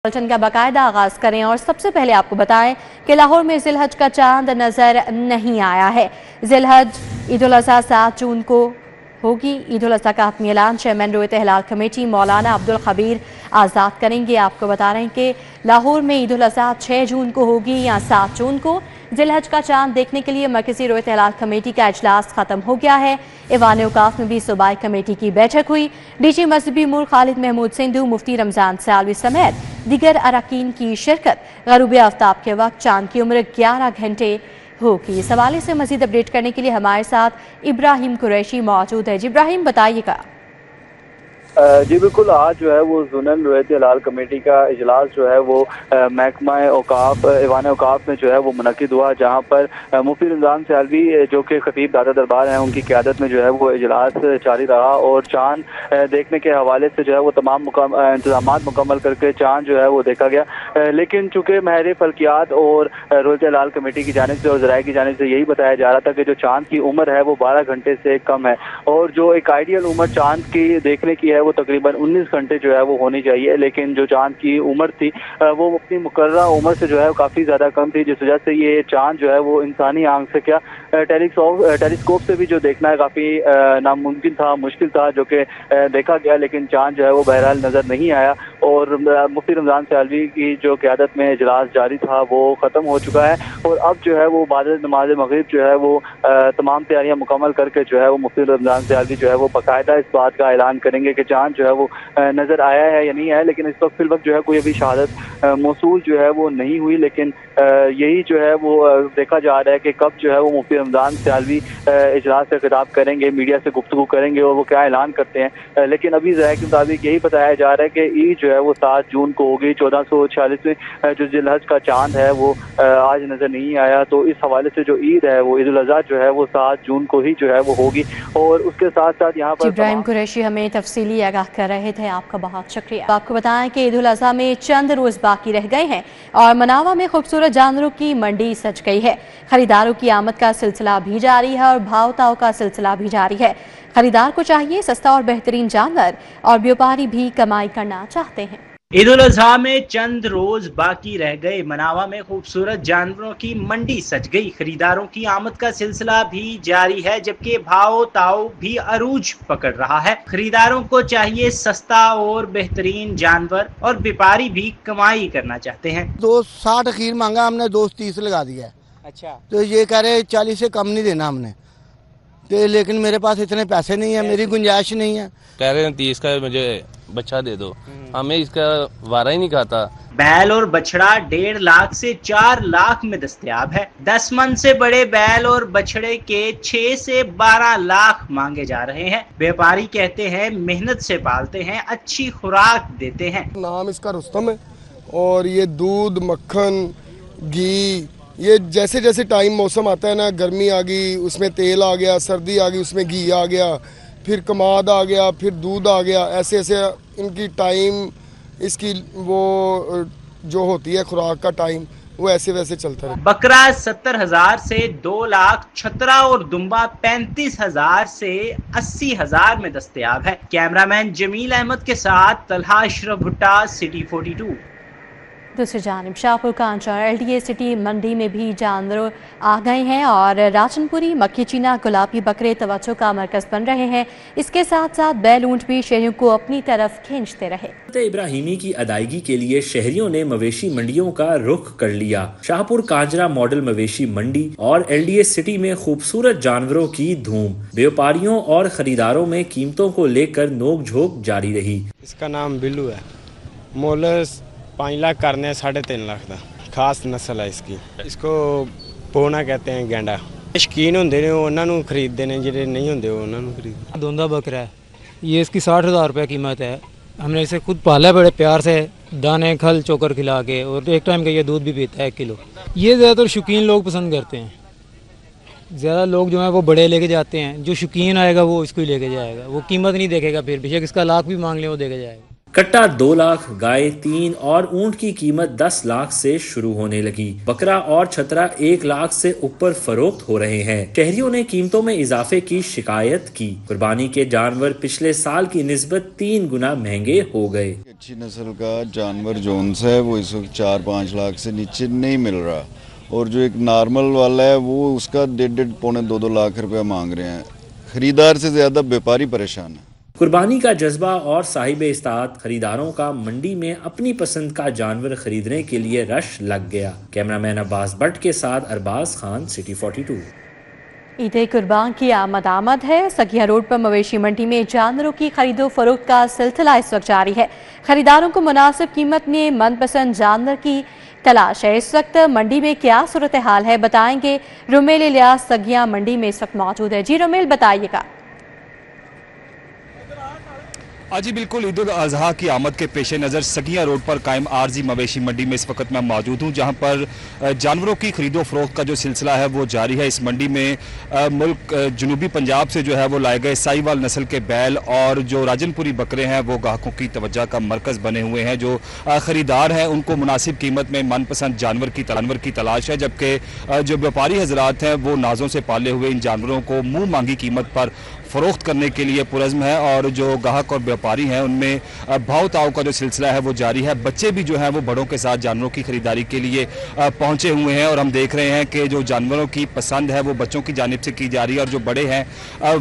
Bulletin का बाकायदा आगाज करें और सबसे पहले आपको बताएं कि लाहौर में जिलहज का चांद नजर नहीं आया है। जिलहज ईद उल अज़हा 7 जून को होगी। ईद उल अज़हा का अपनी ऐलान चेयरमैन रोयत हिलाल कमेटी मौलाना अब्दुल खबीर आज़ाद करेंगे। आपको बता रहे हैं कि लाहौर में ईद उल अज़हा 6 जून को होगी या 7 जून को। जिलहज का चांद देखने के लिए मरकजी रोयत हिलाल कमेटी का इजलास खत्म हो गया है। ईवान औकाफ में भी सूबाई कमेटी की बैठक हुई। डीजी मजहबी उमूर खालिद महमूद सिंधु, मुफ्ती रमजान सालवी समेत दीगर अरकान की शिरकत। गरूब आफ्ताब के वक्त चांद की उम्र 11 घंटे होगी। इस हवाले से मजीद अपडेट करने के लिए हमारे साथ इब्राहिम कुरैशी मौजूद है। जी इब्राहिम, बताइएगा। जी बिल्कुल, आज जो है वो ज़ोनल रोयत हिलाल कमेटी का इजलास जो है वो महकमा औकाफ ईवान औकाफ में जो है वो मुनक़िद हुआ, जहाँ पर मुफ्ती रमजान सालवी जो कि खतीब दादा दरबार हैं, उनकी क़यादत में जो है वो इजलास जारी रहा और चाँद देखने के हवाले से जो है वो तमाम इंतजाम मुकम्मल करके चाँद जो है वो देखा गया। लेकिन चूँकि महर फल्कियात और रोयत हिलाल कमेटी की जानिब से और ज़राए की जानिब से यही बताया जा रहा था कि जो चाँद की उम्र है वो 12 घंटे से कम है और जो एक आइडियल उम्र चाँद की देखने की है वो तकरीबन 19 घंटे जो है वो होनी चाहिए। लेकिन जो चांद की उम्र थी वो अपनी मुकर्ररा उम्र से जो है काफ़ी ज़्यादा कम थी, जिस वजह से ये चांद जो है वो इंसानी आंख से क्या टेलीस्कोप से भी जो देखना है काफ़ी नामुमकिन था, मुश्किल था, जो कि देखा गया। लेकिन चांद जो है वो बहरहाल नज़र नहीं आया और मुफ्ती रमजान सालवी की जो क़यादत में इजलास जारी था वो ख़त्म हो चुका है और अब जो है वो बाद नमाज मगरिब जो है वो तमाम तैयारियाँ मुकम्मल करके जो है वो मुफ्ती रमजान सालवी जो है वो बाकायदा इस बात का ऐलान करेंगे कि चांद जो है वो नज़र आया है या नहीं आया। लेकिन इस वक्त फिलवक्त जो है कोई अभी शहादत मौसूल जो है वो नहीं हुई। लेकिन यही जो है वो देखा जा रहा है कि कब जो है वो मुफ्ती रमजान सालवी इजलास से खिताब करेंगे, मीडिया से गुफ्तगू करेंगे और वो क्या ऐलान करते हैं। लेकिन अभी ज़राए के मुताबिक यही बताया जा रहा है कि ईद जो है वो 7 जून को होगी। 1446 में जो जिलहज का चांद है वो आज नज़र नहीं आया, तो इस हवाले से जो ईद है वो ईद उल अज़हा जो है वो 7 जून को ही जो है वो होगी। और उसके साथ साथ यहाँ पर इब्राहिम कुरैशी हमें तफसीली आगाह कर रहे थे, आपका बहुत शुक्रिया। आपको बताएं कि ईद उल अज़हा में चंद रोज बाकी रह गए हैं और मनावा में खूबसूरत जानवरों की मंडी सज गई है। खरीदारों की आमद का सिलसिला भी जारी है और भाव ताव का सिलसिला भी जारी है। खरीदार को चाहिए सस्ता और बेहतरीन जानवर और व्यापारी भी कमाई करना चाहते हैं। ईद उल अज़हा में चंद रोज बाकी रह गए। मनावा में खूबसूरत जानवरों की मंडी सज गई। खरीदारों की आमद का सिलसिला भी जारी है, जबकि भाव ताव भी अरूज पकड़ रहा है। खरीदारों को चाहिए सस्ता और बेहतरीन जानवर और व्यापारी भी कमाई करना चाहते हैं। 260 खीर मांगा हमने, 230 लगा दिया है। अच्छा, तो ये कह रहे 40 से कम नहीं देना हमने, तो लेकिन मेरे पास इतने पैसे नहीं है, मेरी गुंजाइश नहीं है। कह रहे हैं 30 का मुझे बच्चा दे दो, हमें इसका वारा ही नहीं खाता। बैल और बछड़ा 1.5 लाख से 4 लाख में दस्तयाब है। 10 मन से बड़े बैल और बछड़े के 6 से 12 लाख मांगे जा रहे हैं। व्यापारी कहते हैं मेहनत से पालते हैं, अच्छी खुराक देते हैं। नाम इसका रुस्तम है और ये दूध, मक्खन, घी, ये जैसे जैसे टाइम मौसम आता है ना, गर्मी आ गई उसमें तेल आ गया, सर्दी आ गई उसमें घी आ गया, फिर कमाद आ गया, फिर दूध आ गया, ऐसे ऐसे इनकी टाइम इसकी वो जो होती है खुराक का टाइम वो ऐसे वैसे चलता है। बकरा 70,000 से 2 लाख, छतरा और दुम्बा 35,000 से 80,000 में दस्तयाब है। कैमरामैन जमील अहमद के साथ तलहा अशरफ भुट्टा, सिटी 42। दूसरी जानिब शाहपुर कांचा LDA सिटी मंडी में भी जानवर आ गए हैं और राजनपुरी, मक्खी चीना, गुलाबी बकरे तवज्जो का मरकज बन रहे हैं। इसके साथ साथ बैल ऊंट भी शहरियों को अपनी तरफ खींचते रहे। इब्राहिमी की अदायगी के लिए शहरियों ने मवेशी मंडियों का रुख कर लिया। शाहपुर कांजरा मॉडल मवेशी मंडी और LDA सिटी में खूबसूरत जानवरों की धूम। व्यापारियों और खरीदारों में कीमतों को लेकर नोक झोंक जारी रही। इसका नाम बिल्लू है, मोल 5 लाख करने 3.5 लाख का खास नस्ल है इसकी। इसको पोना कहते हैं, गेंडा। शौकीन होंगे ने उन्होंने खरीदते हैं, जो नहीं होंगे उन्होंने खरीद। दोंदा बकरा है, ये इसकी 60,000 रुपये कीमत है। हमने इसे खुद पाला बड़े प्यार से, दाने खल चोकर खिला के, और एक टाइम का ये दूध भी पीता है 1 किलो। ये ज़्यादातर शौकीन लोग पसंद करते हैं। ज़्यादा लोग जो हैं वो बड़े लेके जाते हैं, जो शौकीन आएगा वो इसको ही लेके जाएगा, वो कीमत नहीं देखेगा, फिर बेशक इसका लाख भी मांग ले वो देके जाएगा। कट्टा 2 लाख, गाय 3 और ऊंट की कीमत 10 लाख से शुरू होने लगी। बकरा और छतरा 1 लाख से ऊपर फरोख्त हो रहे हैं। शहरियों ने कीमतों में इजाफे की शिकायत की। कुर्बानी के जानवर पिछले साल की निस्बत 3 गुना महंगे हो गए। अच्छी नस्ल का जानवर जोन्स है वो इस वक्त 4-5 लाख से नीचे नहीं मिल रहा, और जो एक नॉर्मल वाला है वो उसका 1.5 पौने 2 लाख रुपया मांग रहे हैं। खरीदार से ज्यादा व्यापारी परेशान है। कुर्बानी का जज्बा और साहिब इस्तात खरीदारों का मंडी में अपनी पसंद का जानवर खरीदने के लिए रश लग गया। कैमरामैन अब्बास भट्ट के साथ अरबाज खान, सिटी 42। ईद कुर्बान की आमद है। सगिया रोड पर मवेशी मंडी में जानवरों की खरीदो फरोख्त का सिलसिला इस वक्त जारी है। खरीदारों को मुनासिब कीमत में मनपसंद जानवर की तलाश है। इस वक्त मंडी में क्या सूरत हाल है बताएंगे रुमेल इलियास, सगिया मंडी में इस वक्त मौजूद है। जी रुमेल, बताइएगा। जी बिल्कुल, ईद उल अजहा की आमद के पेश नज़र सगिया रोड पर कायम आरजी मवेशी मंडी में इस वक्त मैं मौजूद हूँ, जहाँ पर जानवरों की खरीदो फरोख्त का जो सिलसिला है वो जारी है। इस मंडी में मुल्क जनूबी पंजाब से जो है वो लाए गए साहिवाल नस्ल के बैल और जो राजनपुरी बकरे हैं वो ग्राहकों की तवज्जो का मरकज़ बने हुए हैं। जो ख़रीदार हैं उनको मुनासिब कीमत में मनपसंद जानवर की तलाश है, जबकि जो व्यापारी हजरात हैं वो नाजों से पाले हुए इन जानवरों को मुँह मांगी कीमत पर फ़रोख्त करने के लिए पुरज़्म है। और जो ग्राहक और व्यापारी हैं उनमें भाव ताव का जो सिलसिला है वो जारी है। बच्चे भी जो हैं वो बड़ों के साथ जानवरों की खरीदारी के लिए पहुंचे हुए हैं, और हम देख रहे हैं कि जो जानवरों की पसंद है वो बच्चों की जानिब से की जा रही है, और जो बड़े हैं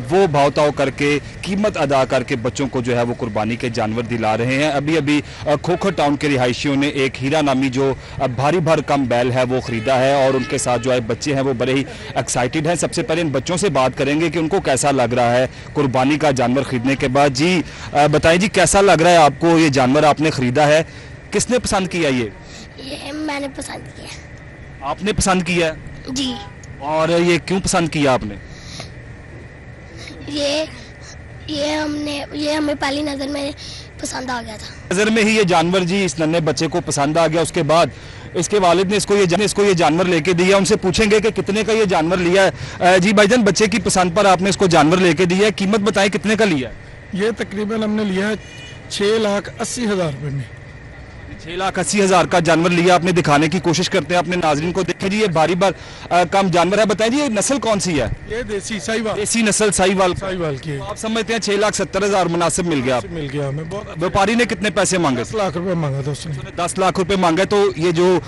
वो भाव ताव करके कीमत अदा करके बच्चों को जो है वो कुर्बानी के जानवर दिला रहे हैं। अभी अभी खोखर टाउन के रिहायशियों ने एक हीरा नामी जो भारी भरकम बैल है वो ख़रीदा है, और उनके साथ जो है बच्चे हैं वो बड़े ही एक्साइटेड हैं। सबसे पहले इन बच्चों से बात करेंगे कि उनको कैसा लग रहा है कुर्बानी का जानवर खरीदने के बाद। जी बताइए जी, कैसा लग रहा है आपको? ये जानवर आपने खरीदा है, किसने पसंद किया? ये मैंने पसंद किया। आपने पसंद किया जी। और ये क्यों पसंद किया आपने? ये हमें पहली नजर में पसंद आ गया था। नजर में ही ये जानवर जी इस नन्हे बच्चे को पसंद आ गया। उसके बाद इसके वालिद ने इसको ये जानवर लेके दिया। उनसे पूछेंगे कि कितने का ये जानवर लिया है। जी भाईजान, बच्चे की पसंद पर आपने इसको जानवर लेके दिया है, कीमत बताएं कितने का लिया है? ये तकरीबन हमने लिया है 6,80,000 रुपये में। 6,80,000 का जानवर लिया आपने। दिखाने की कोशिश करते हैं अपने नाजरीन को। देखें जी, ये भारी कम जानवर है। बताएं जी, ये नस्ल कौन सी है? ये देसी साहिवाल। देसी नस्ल साहिवाल की है। आप समझते हैं 6,70,000 मुनासिब मिल गया? मिल गया हमें। बहुत। व्यापारी ने कितने पैसे मांगे? 10 लाख रुपए मांगा था उसने। 10 लाख रुपए मांगे। तो ये जो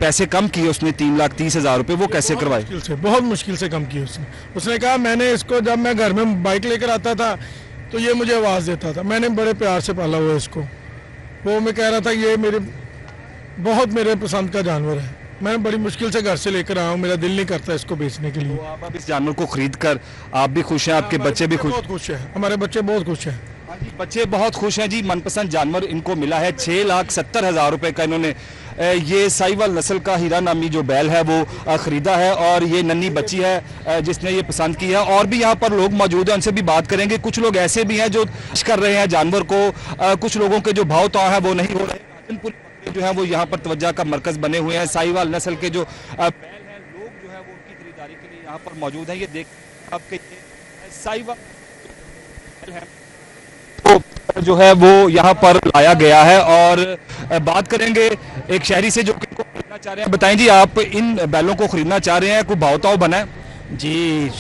पैसे कम किए उसने 3,30,000 रुपए, वो कैसे करवाए? बहुत मुश्किल से कम किए उसने कहा मैंने इसको, जब मैं घर में बाइक लेकर आता था तो ये मुझे आवाज देता था। मैंने बड़े प्यार से पाला हुआ इसको। वो मैं कह रहा था ये बहुत मेरे पसंद का जानवर है। मैं बड़ी मुश्किल से घर से लेकर आया हूँ, मेरा दिल नहीं करता इसको बेचने के लिए। तो आप इस जानवर को खरीद कर आप भी खुश हैं, आपके बच्चे भी खुश? बहुत खुश हैं, हमारे बच्चे बहुत खुश हैं। बच्चे बहुत खुश हैं जी। मनपसंद जानवर इनको मिला है। 6,70,000 रुपए का इन्होंने ये साहिवाल नस्ल का हीरा नामी जो बैल है वो खरीदा है, और ये नन्ही बच्ची है जिसने ये पसंद की है। और भी यहाँ पर लोग मौजूद हैं, उनसे भी बात करेंगे। कुछ लोग ऐसे भी हैं जो कर रहे हैं जानवर को। कुछ लोगों के जो भाव ताव है वो नहीं हो रहे। जो है वो यहाँ पर तवज्जो का मरकज बने हुए हैं। साहिवाल नस्ल के जो बैल हैं, लोग जो है वो उनकी खरीदारी के लिए यहाँ पर मौजूद हैं। ये देख आपके साहिवाल तो जो है वो यहाँ पर लाया गया है। और बात करेंगे एक शहरी से जो इनको खरीदना चाह रहे हैं। बताएं जी, आप इन बैलों को खरीदना चाह रहे हैं, कोई भाव ताव बना है? जी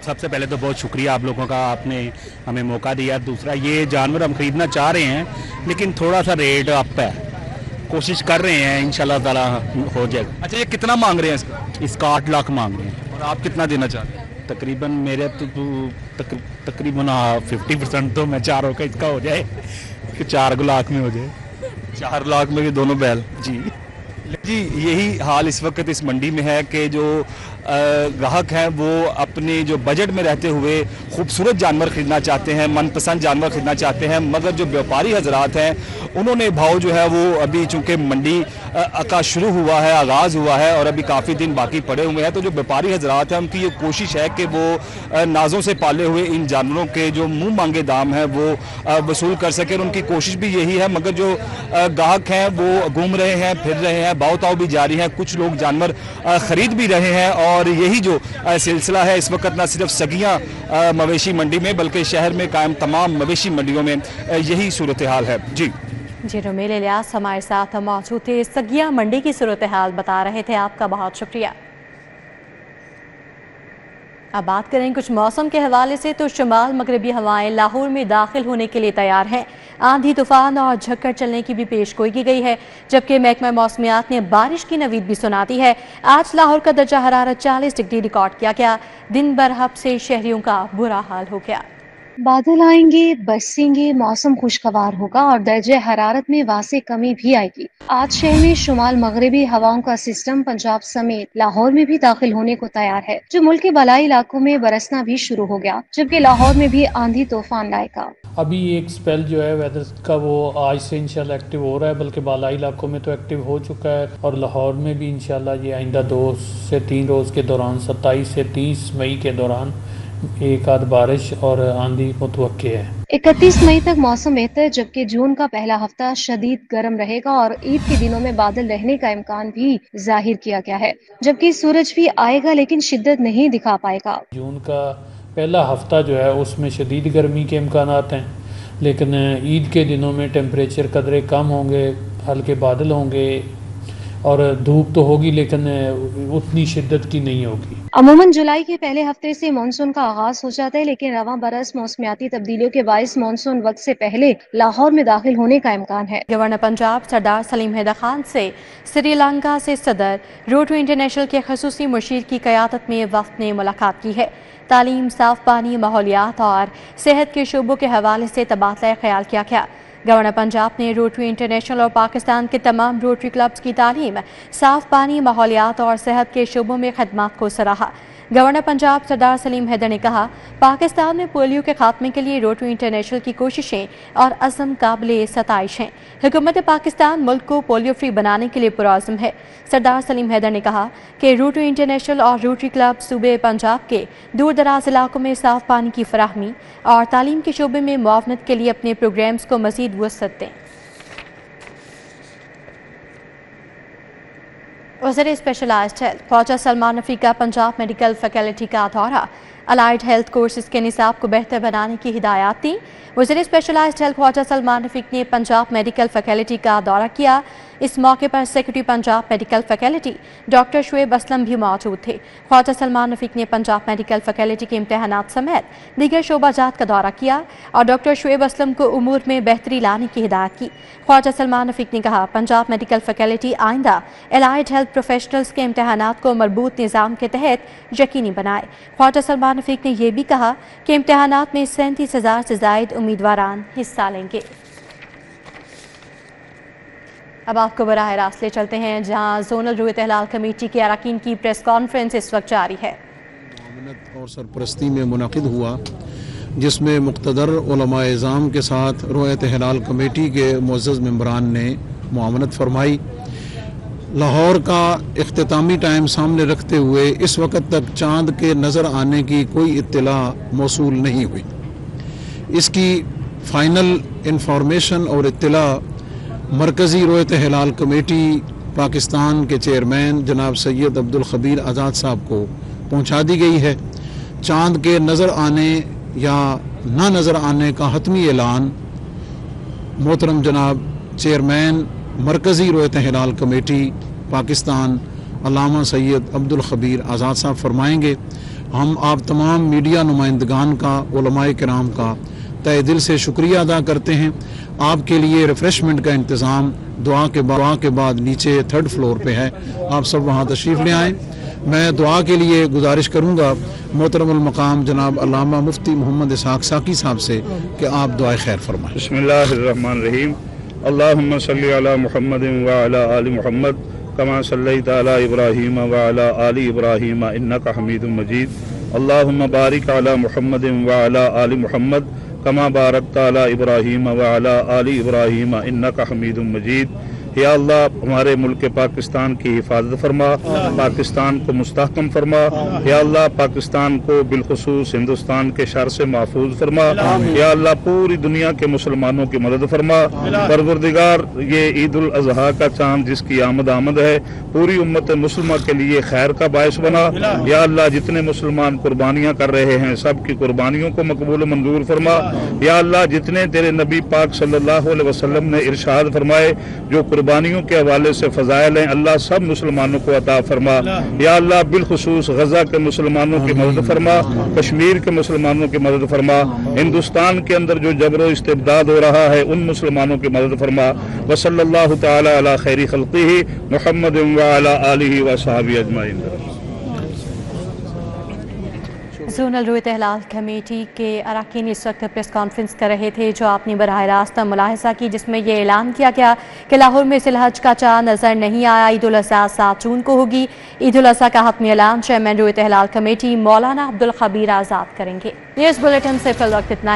सबसे पहले तो बहुत शुक्रिया आप लोगों का, आपने हमें मौका दिया। दूसरा, ये जानवर हम खरीदना चाह रहे हैं लेकिन थोड़ा सा रेट अप है, कोशिश कर रहे हैं, इंशाल्लाह ताला हो जाएगा। अच्छा, ये कितना मांग रहे हैं इसका? 8 लाख मांग रहे हैं। और आप कितना देना चाह रहे हैं? तकरीबन मेरे तो तकरीबन 50% तो मैं चाह रहा हूँ कि इसका हो जाए कि 4 लाख में हो जाए। 4 लाख में ये दोनों बैल? जी जी, यही हाल इस वक्त इस मंडी में है कि जो ग्राहक हैं वो अपने जो बजट में रहते हुए खूबसूरत जानवर खरीदना चाहते हैं, मनपसंद जानवर खरीदना चाहते हैं, मगर जो व्यापारी हजरात हैं उन्होंने भाव जो है वो अभी चूँकि मंडी का शुरू हुआ है, आगाज़ हुआ है और अभी काफ़ी दिन बाकी पड़े हुए हैं, तो जो व्यापारी हजरात हैं उनकी ये कोशिश है कि वो नाजों से पाले हुए इन जानवरों के जो मुँह मांगे दाम हैं वो वसूल कर सकें। उनकी कोशिश भी यही है, मगर जो ग्राहक हैं वो घूम रहे हैं, फिर रहे हैं, भाव ताव भी जारी है, कुछ लोग जानवर खरीद भी रहे हैं और यही जो सिलसिला है इस वक्त न सिर्फ सगिया मवेशी मंडी में बल्कि शहर में कायम तमाम मवेशी मंडियों में यही सूरत हाल है। जी रुमेल इलियास हमारे साथ मौजूद थे, सगिया मंडी की सूरत हाल बता रहे थे, आपका बहुत शुक्रिया। अब बात करें कुछ मौसम के हवाले से, तो शुमाल मगरबी हवाएं लाहौर में दाखिल होने के लिए तैयार हैं। आंधी तूफान और झक्कड़ चलने की भी पेशगोई की गई है, जबकि महकमा मौसमियात ने बारिश की नवीद भी सुना दी है। आज लाहौर का दर्जा हरारत 40 डिग्री रिकॉर्ड किया गया। दिन भर हब से शहरियों का बुरा हाल हो गया। बादल आएंगे, बरसेंगे, मौसम खुशगवार होगा और दर्जे हरारत में वासे कमी भी आएगी। आज शहर में शुमाल मगरबी हवाओं का सिस्टम पंजाब समेत लाहौर में भी दाखिल होने को तैयार है, जो मुल्क के बलाई इलाकों में बरसना भी शुरू हो गया, जबकि लाहौर में भी आंधी तूफान लाएगा। अभी एक स्पेल जो है वेदर का वो आज से इंशाल्लाह एक्टिव हो रहा है, बल्कि बालाई इलाकों में तो एक्टिव हो चुका है और लाहौर में भी इंशाल्लाह ये आइंदा 2 से 3 रोज़ के दौरान 27 से 30 मई के दौरान एक आध बारिश और आंधी मुतवक्के है। 31 मई तक मौसम बेहतर, जबकि जून का पहला हफ्ता शदीद गर्म रहेगा और ईद के दिनों में बादल रहने का इम्कान भी जाहिर किया गया है, जबकि सूरज भी आएगा लेकिन शिद्दत नहीं दिखा पाएगा। जून का पहला हफ्ता जो है उसमें शदीद गर्मी के इम्कानात हैं, लेकिन ईद के दिनों में टेम्परेचर कदरे कम होंगे, हल्के बादल होंगे और धूप तो होगी लेकिन उतनी शिद्दत की नहीं होगी। अमूमन जुलाई के पहले हफ्ते से मानसून का आगाज हो जाता है, लेकिन रवां बरस मौसमियाती तब्दीलियों के बाइस मानसून वक्त से पहले लाहौर में दाखिल होने का इम्कान है। गवर्नर पंजाब सरदार सलीम हैदर खान से श्रीलंका से सदर रोटरी इंटरनेशनल के खसूसी मुशीर की क़यादत में वफ़द ने मुलाकात की है। तालीम, साफ पानी, माहौलियात और सेहत के शोबों के हवाले से तबादला ख्याल किया गया। गवर्नर पंजाब ने रोटरी इंटरनेशनल और पाकिस्तान के तमाम रोटरी क्लब्स की तालीम, साफ पानी, माहौलियात और सेहत के शोबों में खदमात को सराहा। गवर्नर पंजाब सरदार सलीम हैदर ने कहा, पाकिस्तान में पोलियो के खात्मे के लिए रोटरी इंटरनेशनल की कोशिशें और अज़म काबिल सताइश हैं। हुकूमत पाकिस्तान मुल्क को पोलियो फ्री बनाने के लिए पुरअज़्म है। सरदार सलीम हैदर ने कहा कि रोटरी इंटरनेशनल और रोटरी क्लब सूबे पंजाब के दूर दराज इलाकों में साफ पानी की फराहमी और तालीम के शोबे में मुआवनत के लिए अपने प्रोग्राम्स को मज़ीद वसअत दें। वज़ीर स्पेशलाइज्ड हेल्थ ख्वाजा सलमान रफ़ी का पंजाब मेडिकल फैकल्टी का दौरा, अलाइड हेल्थ कोर्सेज के निसाब को बेहतर बनाने की हिदायत दी। वज़ीर स्पेशलाइज्ड हेल्थ ख्वाजा सलमान रफ़ी ने पंजाब मेडिकल फैकल्टी का दौरा किया। इस मौके पर secretary Punjab medical faculty doctor Shoaib Aslam भी मौजूद थे। ख्वाजा सलमान रफ़ी ने पंजाब मेडिकल फैकल्टी के इम्तहानात समेत दीगर शोबाजात का दौरा किया और डॉक्टर शुएब असलम को उमूर में बेहतरी लाने की हिदायत की। ख्वाजा सलमान रफ़ी ने कहा, पंजाब मेडिकल फैकल्टी आइंदा एलाइड हेल्थ प्रोफेशनल्स के इम्तहानात को मरबूत निज़ाम के तहत यकीनी बनाए। ख्वाजा सलमान रफ़ी ने यह भी कहा कि इम्तहानात में 37,000 से ज़ायद उम्मीदवारान हिस्सा लेंगे। अब आपको बराह रास्त ले चलते हैं जहां जोनल रूयत हलाल कमेटी के अरकान की प्रेस कॉन्फ्रेंस इस वक्त जारी है और सरपरस्ती में मुनक़िद हुआ, जिसमें मुक़्तदर उलमाए इज़ाम के साथ रूयत हलाल कमेटी के मुअज़्ज़ज़ मेंबरान ने मुआवनत फरमाई। लाहौर का इख्तितामी टाइम सामने रखते हुए इस वक्त तक चाँद के नज़र आने की कोई इत्तला मौसूल नहीं हुई। इसकी फ़ाइनल इंफॉर्मेशन और इत्तला मरकज़ी रूयत हलाल कमेटी पाकिस्तान के चेयरमैन जनाब सैयद अब्दुल खबीर आज़ाद साहब को पहुंचा दी गई है। चाँद के नज़र आने या ना नज़र आने का हतमी ऐलान मोहतरम जनाब चेयरमैन मरकज़ी रूयत हलाल कमेटी पाकिस्तान अल्लामा सैयद अब्दुल खबीर आज़ाद साहब फरमाएंगे। हम आप तमाम मीडिया नुमाइंदगान का, उलमाए किराम का तहे दिल से शुक्रिया अदा करते हैं। आपके लिए रिफ्रेशमेंट का इंतज़ाम दुआ के बाद नीचे 3rd फ्लोर पे है, आप सब वहाँ तशरीफ़ ले आएँ। मैं दुआ के लिए गुजारिश करूँगा मोहतरमुल मकाम जनाब अल्लामा मुफ्ती मोहम्मद इसहाक साकी साहब से कि आप दुआए खैर फरमाएं। बिस्मिल्लाहिर्रहमानिर्रहीम। अल्लाहुम्मा सल्ली अला मुहम्मदिन व अला आलि मुहम्मद कमा सल्लैता अला इब्राहीम व अला आलि इब्राहीम इन्नका हमीदुम मजीद। अल्लाहुम्मा बारिक अला मुहम्मदिन व अला आलि मुहम्मद कमा बारकता अला इब्राहीम व अला आलि इब्राहीम इन्नका हमीदुम मजीद। या अल्लाह हमारे मुल्क पाकिस्तान की हिफाजत फरमा, पाकिस्तान को मुस्तहकम फरमा, या अल्लाह पाकिस्तान को बिलखुसूस हिंदुस्तान के शर से महफूज फरमा, या अल्लाह पूरी दुनिया के मुसलमानों की मदद फरमा। परवरदिगार ये ईद उल अजहा का चांद जिसकी आमद है पूरी उम्मत मुसलमान के लिए खैर का बायस बना। या अल्लाह जितने मुसलमान कुर्बानियाँ कर रहे हैं सब की कुर्बानियों को मकबूल मंजूर फरमा। या अल्लाह जितने तेरे नबी पाक सल्लल्लाहु अलैहि वसल्लम ने इरशाद फरमाए जो कुर्बानियों के हवाले से फजाइल हैं अल्लाह सब मुसलमानों को अता फरमा। या अल्लाह बिलखुसूस गजा के मुसलमानों की मदद फरमा, कश्मीर के मुसलमानों की मदद फरमा, हिंदुस्तान के अंदर जो जबरो इस्तिबदाद हो रहा है उन मुसलमानों की मदद फरमा। वसल्लल्लाहु तआला अला खैरी खल्क़िही मुहम्मद व अला आलिहि व सहाबी अजमाइन। जोनल रोयत हिलाल कमेटी के अरकान इस वक्त प्रेस कॉन्फ्रेंस कर रहे थे जो आपने बराह रास्त मुलाहिजा की, जिसमें यह ऐलान किया गया कि लाहौर में जिलहज का चांद नजर नहीं आया। ईद उल अज़हा 7 जून को होगी। ईद उल अज़हा का हतमी ऐलान चेयरमैन रोयत हिलाल कमेटी मौलाना अब्दुल खबीर आज़ाद करेंगे। न्यूज़ बुलेटिन से फिल वक्त इतना ही।